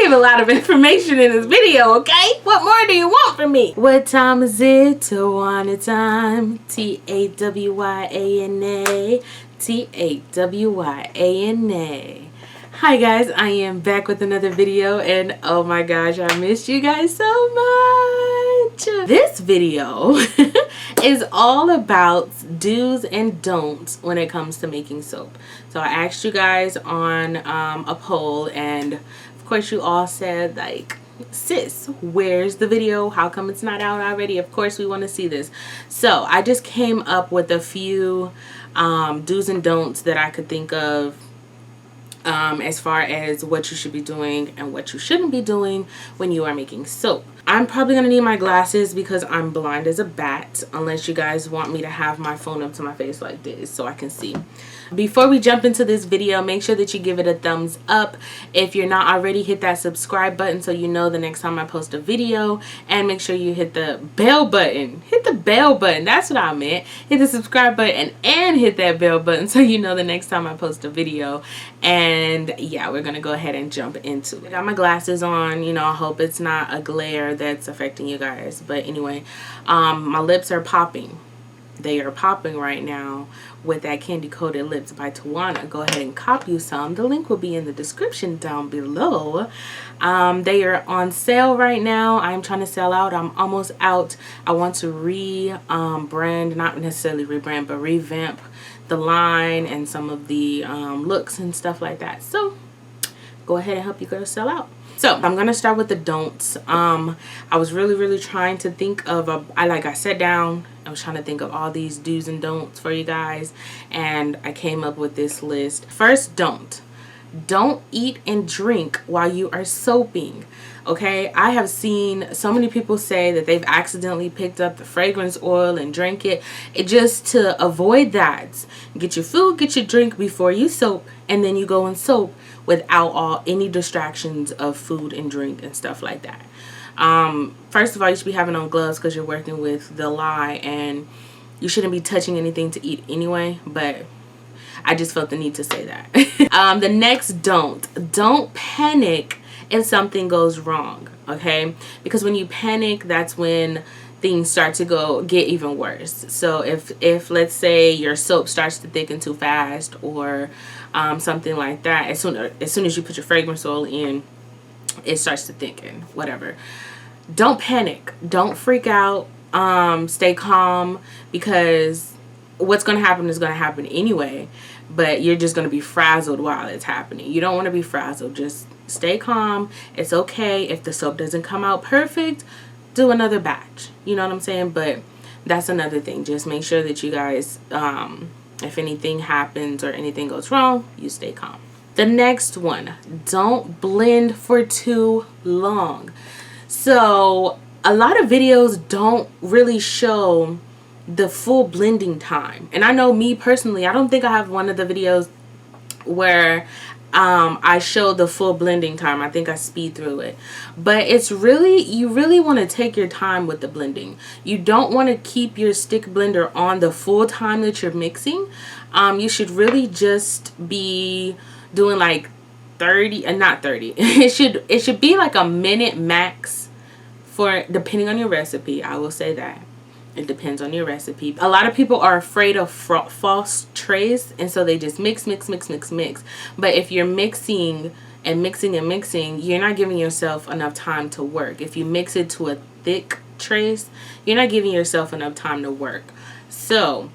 give a lot of information in this video, okay? What more do you want from me? What time is it? TaWyana time. TaWyana. TaWyana. Hi guys, I am back with another video, and oh my gosh, I missed you guys so much. This video is all about do's and don'ts when it comes to making soap. So I asked you guys on a poll, and of course you all said, like, sis, where's the video? How come it's not out already? Of course we want to see this. So I just came up with a few do's and don'ts that I could think of as far as what you should be doing and what you shouldn't be doing when you are making soap. I'm probably going to need my glasses because I'm blind as a bat, unless you guys want me to have my phone up to my face like this so I can see. Before we jump into this video, make sure that you give it a thumbs up. If you're not already, hit that subscribe button so you know the next time I post a video, and make sure you hit the bell button. Hit the bell button, that's what I meant. Hit the subscribe button and hit that bell button so you know the next time I post a video. And yeah, we're gonna go ahead and jump into it. I got my glasses on, you know, I hope it's not a glare that's affecting you guys, but anyway, my lips are popping. They are popping right now with that Candy Coated Lips by TaWyana. Go ahead and cop you some. The link will be in the description down below. They are on sale right now. I'm trying to sell out. I'm almost out. I want to rebrand, not necessarily rebrand, but revamp the line and some of the looks and stuff like that. So go ahead and help you girls sell out. So I'm gonna start with the don'ts. I was really trying to think of I sat down. I was trying to think of all these do's and don'ts for you guys, and I came up with this list. First don't eat and drink while you are soaping. Okay, I have seen so many people say that they've accidentally picked up the fragrance oil and drank it. Just to avoid that, get your food, get your drink before you soap, and then you go and soap without any distractions of food and drink and stuff like that. First of all, you should be having on gloves because you're working with the lye, and you shouldn't be touching anything to eat anyway, but I just felt the need to say that. The next don't panic if something goes wrong, okay? Because when you panic, that's when things start to get even worse. So if let's say your soap starts to thicken too fast, or something like that, as soon as you put your fragrance oil in, it starts to thicken, whatever. Don't panic, don't freak out, stay calm, because what's going to happen is going to happen anyway, but you're just going to be frazzled while it's happening. You don't want to be frazzled. Just stay calm. It's okay if the soap doesn't come out perfect, do another batch, you know what I'm saying? But that's another thing. Just make sure that you guys, if anything happens or anything goes wrong, you stay calm. The next one, don't blend for too long. So a lot of videos don't really show the full blending time, and I know me personally, I don't think I have one of the videos where I show the full blending time. I think I speed through it, but it's really, you really want to take your time with the blending. You don't want to keep your stick blender on the full time that you're mixing. You should really just be doing like 30 and not 30. It should be like a minute max, for depending on your recipe. I will say that it depends on your recipe. A lot of people are afraid of false trays, and so they just mix. But if you're mixing and mixing, you're not giving yourself enough time to work. If you mix it to a thick trace, you're not giving yourself enough time to work. So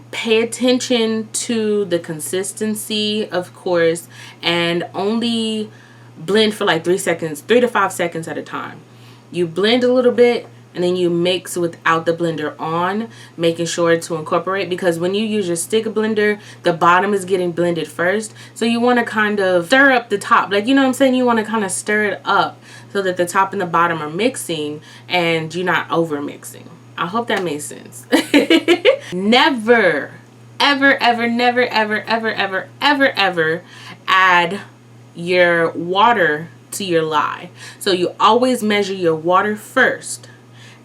pay attention to the consistency, of course, and only blend for like 3 to 5 seconds at a time. You blend a little bit, and then you mix without the blender on, making sure to incorporate, because when you use your stick blender, the bottom is getting blended first, so you want to kind of stir up the top, like, you know what I'm saying, you want to kind of stir it up so that the top and the bottom are mixing and you're not over mixing. I hope that makes sense. Never ever add your water to your lye. So you always measure your water first,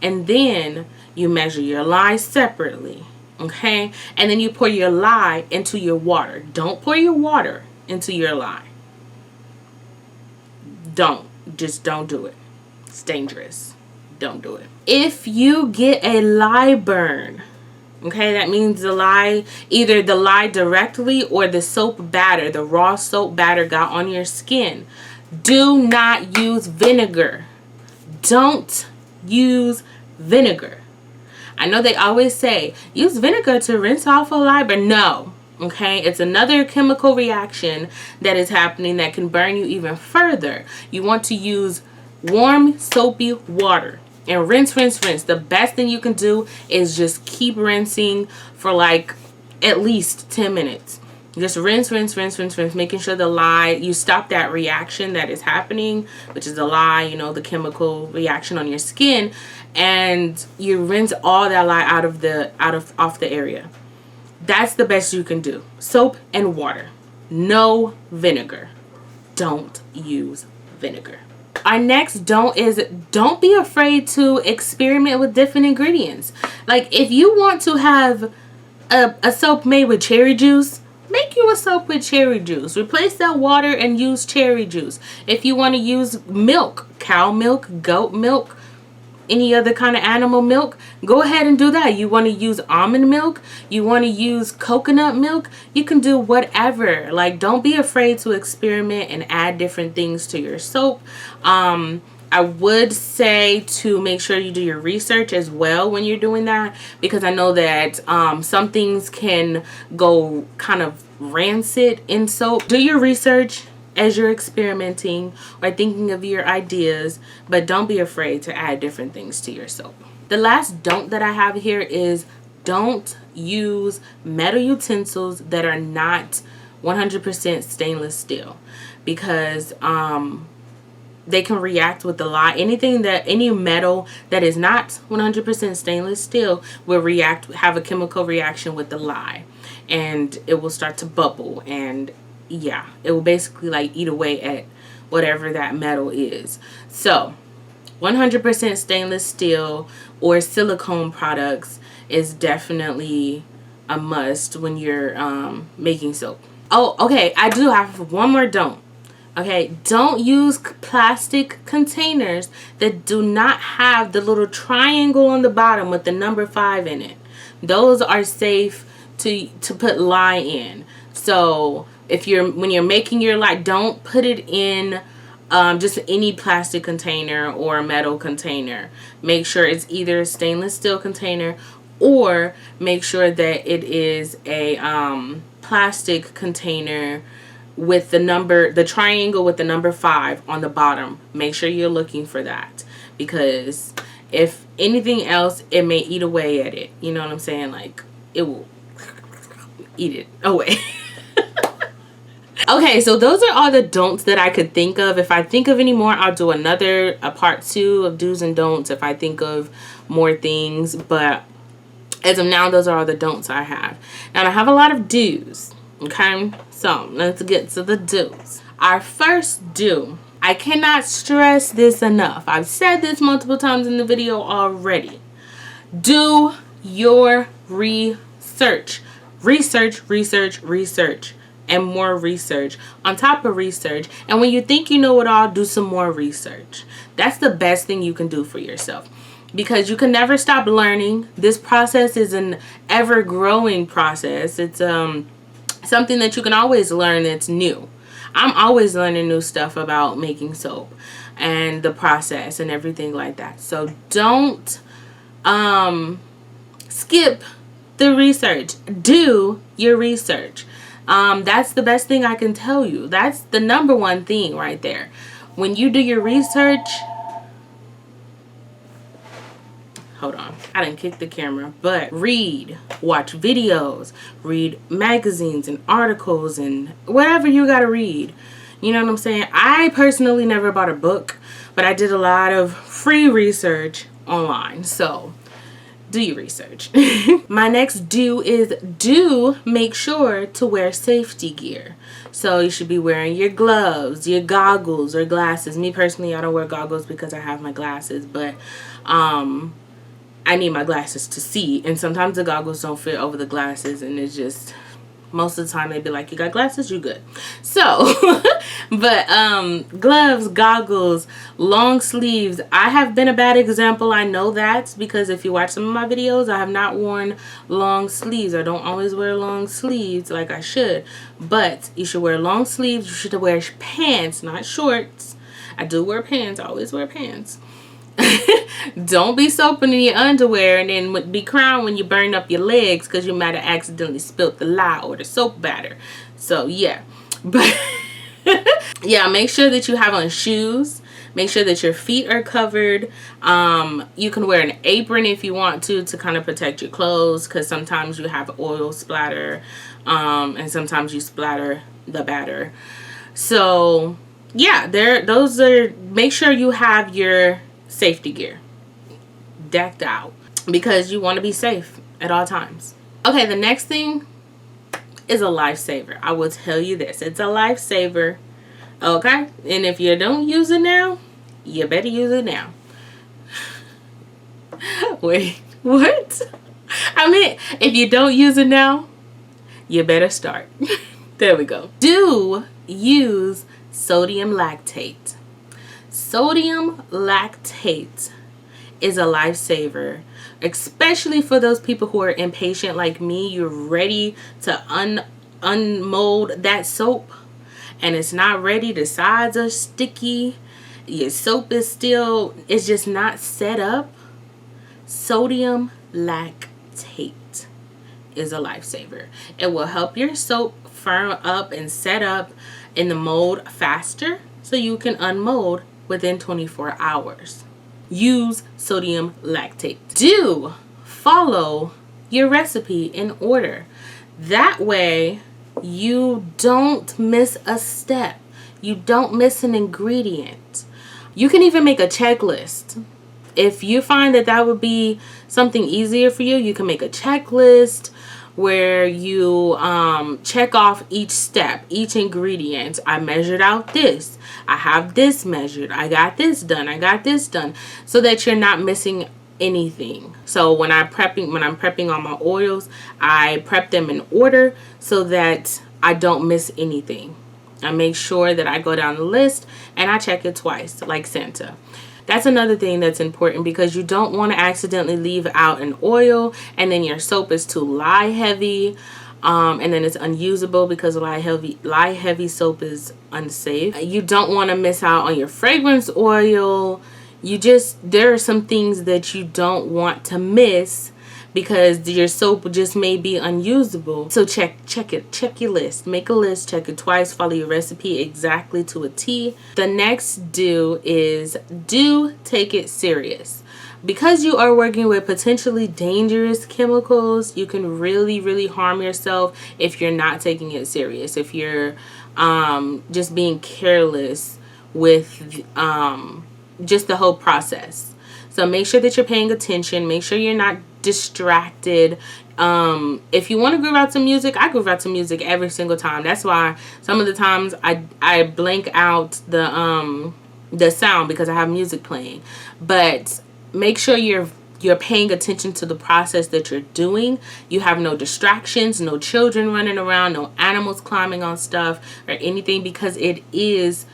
and then you measure your lye separately, okay? And then you pour your lye into your water. Don't pour your water into your lye. Just don't do it. It's dangerous. Don't do it. If you get a lye burn, okay, that means the lye, either the lye directly or the soap batter, the raw soap batter got on your skin, do not use vinegar. Don't use vinegar. I know they always say use vinegar to rinse off a lye, but no. Okay, it's another chemical reaction that is happening that can burn you even further. You want to use warm soapy water and rinse, rinse, rinse. The best thing you can do is just keep rinsing for like at least 10 minutes. Just rinse, rinse, rinse, rinse, rinse, making sure the lye, you stop that reaction that is happening, which is the lye, you know, the chemical reaction on your skin, and you rinse all that lye off the area. That's the best you can do. Soap and water. No vinegar. Don't use vinegar. Our next don't is don't be afraid to experiment with different ingredients. Like if you want to have a soap made with cherry juice, make you a soap with cherry juice. Replace that water and use cherry juice. If you want to use milk, cow milk, goat milk, any other kind of animal milk, go ahead and do that. You want to use almond milk, you want to use coconut milk, you can do whatever. Like, don't be afraid to experiment and add different things to your soap. I would say to make sure you do your research as well when you're doing that, because I know that some things can go kind of rancid in soap. Do your research as you're experimenting or thinking of your ideas, but don't be afraid to add different things to your soap. The last don't that I have here is don't use metal utensils that are not 100% stainless steel, because they can react with the lye. Any metal that is not 100% stainless steel will have a chemical reaction with the lye, and it will start to bubble, and yeah, it will basically like eat away at whatever that metal is. So 100% stainless steel or silicone products is definitely a must when you're making soap. Oh, okay, I do have one more don't. Okay, don't use plastic containers that do not have the little triangle on the bottom with the number 5 in it. Those are safe to put lye in. So when you're making your lye, don't put it in just any plastic container or a metal container. Make sure it's either a stainless steel container, or make sure that it is a plastic container with the triangle with the number 5 on the bottom. Make sure you're looking for that, because if anything else, it may eat away at it. You know what I'm saying? Like, it will eat it away. Okay, so those are all the don'ts that I could think of. If I think of any more, I'll do a part 2 of do's and don'ts if I think of more things. But as of now, those are all the don'ts I have. Now, I have a lot of do's. Okay, so let's get to the do's. Our first do, I cannot stress this enough. I've said this multiple times in the video already. Do your research. Research, research, research, and more research on top of research. And when you think you know it all, do some more research. That's the best thing you can do for yourself, because you can never stop learning. This process is an ever-growing process. It's something that you can always learn that's new. I'm always learning new stuff about making soap and the process and everything like that. So don't skip the research. Do your research. That's the best thing I can tell you. That's the number one thing right there. When you do your research, hold on, I didn't kick the camera, but read, watch videos, read magazines and articles and whatever you gotta read. You know what I'm saying? I personally never bought a book, but I did a lot of free research online. So do your research. My next do is make sure to wear safety gear. So you should be wearing your gloves, your goggles or glasses. Me personally, I don't wear goggles because I have my glasses, but I need my glasses to see, and sometimes the goggles don't fit over the glasses, and it's just most of the time they'd be like, you got glasses, you good. So but gloves, goggles, long sleeves. I have been a bad example, I know that, because if you watch some of my videos, I have not worn long sleeves. I don't always wear long sleeves like I should, but you should wear long sleeves. You should wear pants, not shorts. I do wear pants. I always wear pants. Don't be soaping in your underwear and then be crying when you burn up your legs because you might have accidentally spilt the lye or the soap batter. So yeah, but yeah, make sure that you have on shoes. Make sure that your feet are covered. You can wear an apron if you want to kind of protect your clothes, because sometimes you have oil splatter and sometimes you splatter the batter. So yeah, those are, make sure you have your safety gear decked out because you want to be safe at all times. Okay, the next thing is a lifesaver. I will tell you this, it's a lifesaver. Okay, and if you don't use it now, you better use it now. Wait, what? I mean, if you don't use it now, you better start. There we go. Do use sodium lactate. Sodium lactate is a lifesaver, especially for those people who are impatient like me. You're ready to unmold that soap and it's not ready. The sides are sticky. Your soap is still, it's just not set up. Sodium lactate is a lifesaver. It will help your soap firm up and set up in the mold faster so you can unmold within 24 hours. Use sodium lactate. Do follow your recipe in order. That way you don't miss a step. You don't miss an ingredient. You can even make a checklist. If you find that that would be something easier for you, you can make a checklist where you check off each step, each ingredient. I measured out this. I have this measured. I got this done. I got this done. So that you're not missing anything. So when I'm prepping all my oils, I prep them in order so that I don't miss anything. I make sure that I go down the list and I check it twice, like Santa. That's another thing that's important, because you don't want to accidentally leave out an oil and then your soap is too lye heavy, and then it's unusable because lye heavy soap is unsafe. You don't want to miss out on your fragrance oil. There are some things that you don't want to miss because your soap just may be unusable. So check your list. Make a list, check it twice, follow your recipe exactly to a T. The next do is take it serious. Because you are working with potentially dangerous chemicals, you can really, really harm yourself if you're not taking it serious. If you're just being careless with just the whole process. So make sure that you're paying attention. Make sure you're not distracted. If you want to groove out to music, I groove out to music every single time. That's why some of the times I blank out the sound because I have music playing. But make sure you're paying attention to the process that you're doing. You have no distractions, no children running around, no animals climbing on stuff or anything, because it is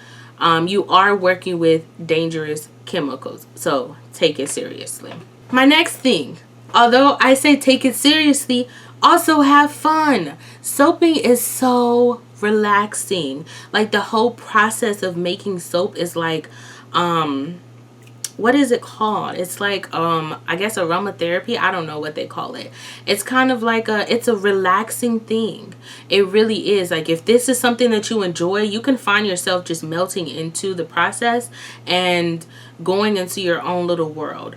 you are working with dangerous chemicals. So take it seriously. My next thing, although I say take it seriously, also have fun. Soaping is so relaxing. Like, the whole process of making soap is like what is it called? It's like I guess aromatherapy. I don't know what they call it. It's kind of like it's a relaxing thing. It really is. Like, if this is something that you enjoy, you can find yourself just melting into the process and going into your own little world.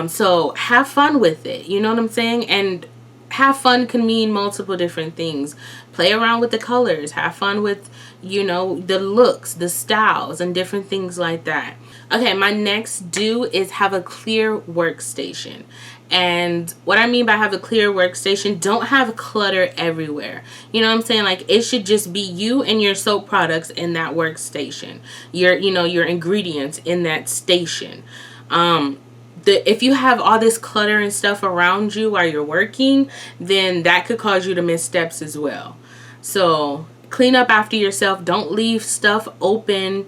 So have fun with it. You know what I'm saying? And have fun can mean multiple different things. Play around with the colors. Have fun with, you know, the looks, the styles, and different things like that. Okay, my next do is have a clear workstation. And what I mean by have a clear workstation, don't have clutter everywhere. You know what I'm saying? Like, it should just be you and your soap products in that workstation. Your ingredients in that station. if you have all this clutter and stuff around you while you're working, then that could cause you to miss steps as well. So clean up after yourself. Don't leave stuff open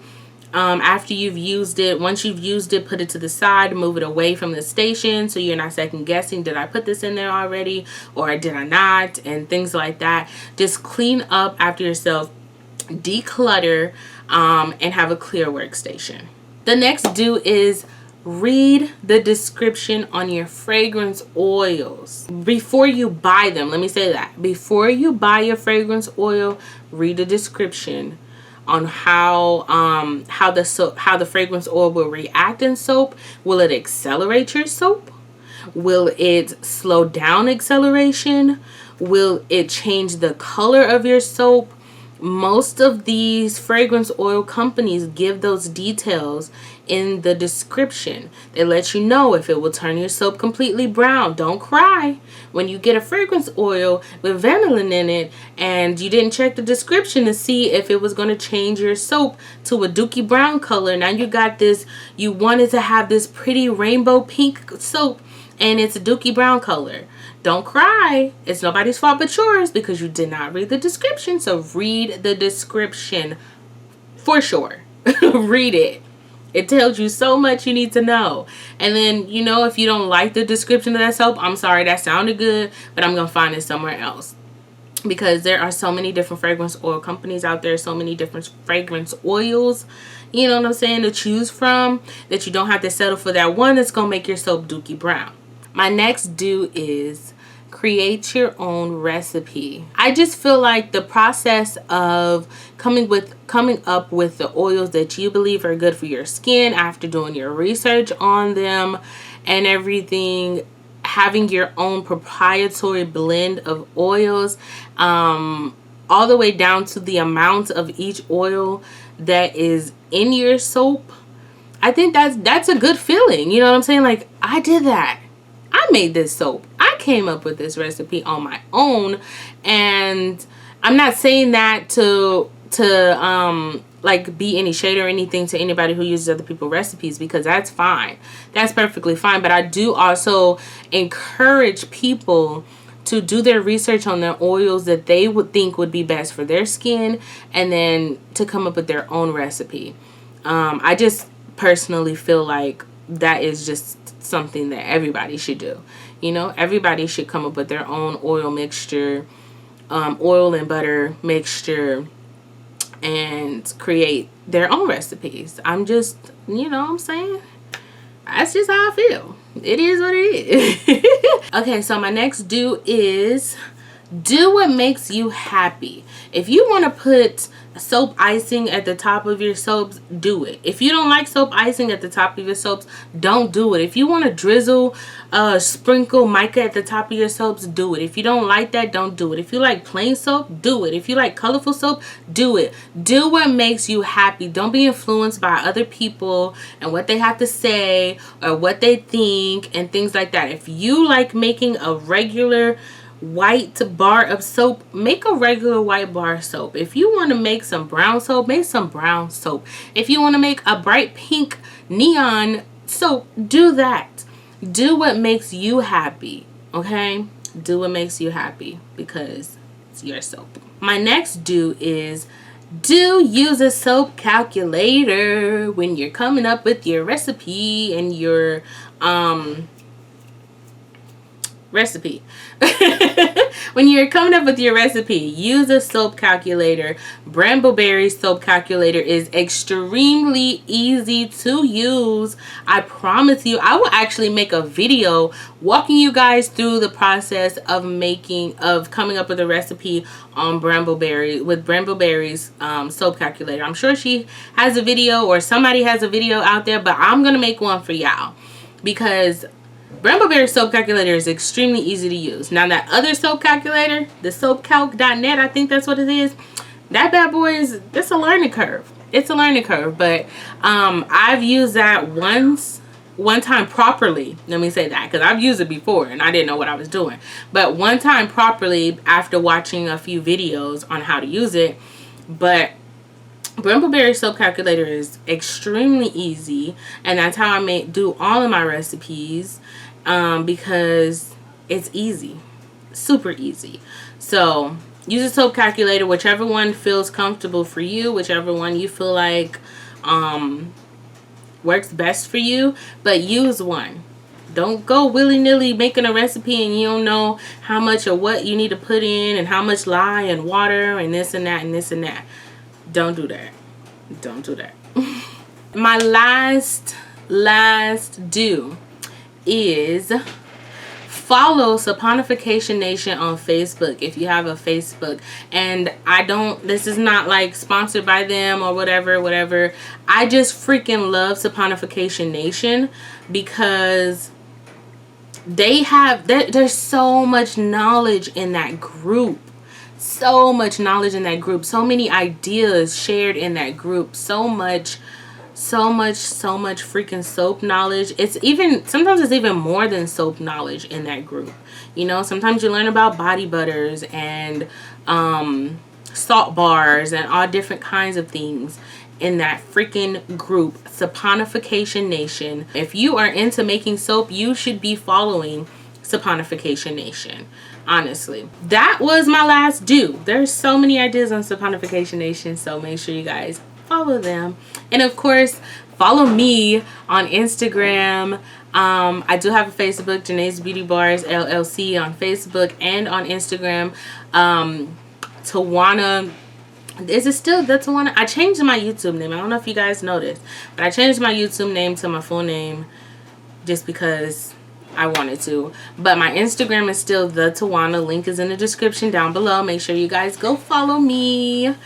after you've used it. Once you've used it, put it to the side, move it away from the station so you're not second guessing, did I put this in there already or did I not, and things like that. Just clean up after yourself, declutter, and have a clear workstation. The next do is read the description on your fragrance oils before you buy them. Let me say that. Before you buy your fragrance oil, read the description on how the fragrance oil will react in soap. Will it accelerate your soap? Will it slow down acceleration? Will it change the color of your soap? Most of these fragrance oil companies give those details in the description. They let you know if it will turn your soap completely brown. Don't cry when you get a fragrance oil with vanillin in it and you didn't check the description to see if it was going to change your soap to a dookie brown color. Now you got this, you wanted to have this pretty rainbow pink soap and it's a dookie brown color. Don't cry. It's nobody's fault but yours because you did not read the description. So read the description for sure. Read it. It tells you so much you need to know. And then, you know, if you don't like the description of that soap, I'm sorry, that sounded good, but I'm going to find it somewhere else. Because there are so many different fragrance oil companies out there, so many different fragrance oils, you know what I'm saying, to choose from, that you don't have to settle for that one that's going to make your soap dookie brown. My next do is create your own recipe. I just feel like the process of coming up with the oils that you believe are good for your skin after doing your research on them and everything, having your own proprietary blend of oils, all the way down to the amount of each oil that is in your soap. I think that's a good feeling. You know what I'm saying? Like, I did that. I made this soap. I came up with this recipe on my own, and I'm not saying that to like be any shade or anything to anybody who uses other people's recipes, because that's fine. That's perfectly fine. But I do also encourage people to do their research on the oils that they would think would be best for their skin, and then to come up with their own recipe. I just personally feel like that is just something that everybody should do. You know, everybody should come up with their own oil mixture, oil and butter mixture, and create their own recipes. I'm just, you know what I'm saying? That's just how I feel. It is what it is. Okay, so my next do is do what makes you happy. If you want to put soap icing at the top of your soaps, do it. If you don't like soap icing at the top of your soaps, don't do it. If you want to drizzle sprinkle mica at the top of your soaps, do it. If you don't like that, don't do it. If you like plain soap, do it. If you like colorful soap, do it. Do what makes you happy. Don't be influenced by other people and what they have to say or what they think and things like that. If you like making a regular white bar of soap, make a regular white bar of soap. If you want to make some brown soap, make some brown soap. If you want to make a bright pink neon soap, do that. Do what makes you happy, okay? Do what makes you happy because it's your soap. My next do is use a soap calculator when you're coming up with your recipe and your recipe. When you're coming up with your recipe, use a soap calculator. Brambleberry soap calculator is extremely easy to use. I promise you, I will actually make a video walking you guys through the process of coming up with a recipe on Brambleberry's soap calculator. I'm sure she has a video or somebody has a video out there, but I'm gonna make one for y'all because Brambleberry soap calculator is extremely easy to use. Now that other soap calculator, the soapcalc.net, I think that's what it is. That bad boy it's a learning curve. It's a learning curve, but I've used that one time properly. Let me say that because I've used it before and I didn't know what I was doing. But one time properly after watching a few videos on how to use it. But Brambleberry soap calculator is extremely easy, and that's how I do all of my recipes, because it's easy, super easy. So use a soap calculator, whichever one feels comfortable for you, whichever one you feel like works best for you, but use one. Don't go willy-nilly making a recipe and you don't know how much or what you need to put in and how much lye and water and this and that and this and that. Don't do that. Don't do that. My last do is follow Saponification Nation on Facebook if you have a Facebook. And this is not like sponsored by them or whatever. I just freaking love Saponification Nation because there's so much knowledge in that group. So much knowledge in that group. So many ideas shared in that group. So much freaking soap knowledge. Sometimes it's even more than soap knowledge in that group. You know, sometimes you learn about body butters and salt bars and all different kinds of things in that freaking group, Saponification Nation. If you are into making soap, you should be following Saponification Nation. Honestly, that was my last do. There's so many ideas on Saponification Nation, so make sure you guys follow them. And of course, follow me on Instagram. I do have a Facebook, Janae's Beauty Bars LLC, on Facebook and on Instagram. TaWyana. Is it still the TaWyana? I changed my YouTube name. I don't know if you guys noticed, but I changed my YouTube name to my full name just because I wanted to. But my Instagram is still the TaWyana. Link is in the description down below. Make sure you guys go follow me.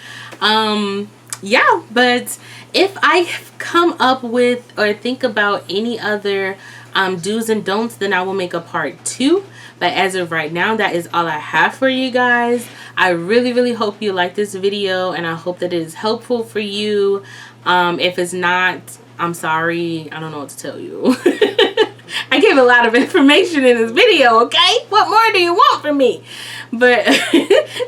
Yeah, but if I come up with or think about any other do's and don'ts, then I will make a part 2. But as of right now, that is all I have for you guys. I really hope you like this video, and I hope that it is helpful for you. If it's not, I'm sorry. I don't know what to tell you. I gave a lot of information in this video, okay? What more do you want from me? But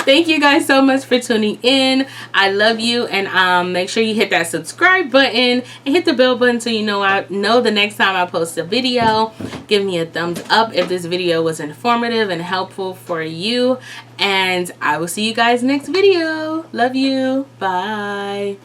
thank you guys so much for tuning in. I love you, and make sure you hit that subscribe button and hit the bell button so you know the next time I post a video. Give me a thumbs up if this video was informative and helpful for you, and I will see you guys next video. Love you. Bye.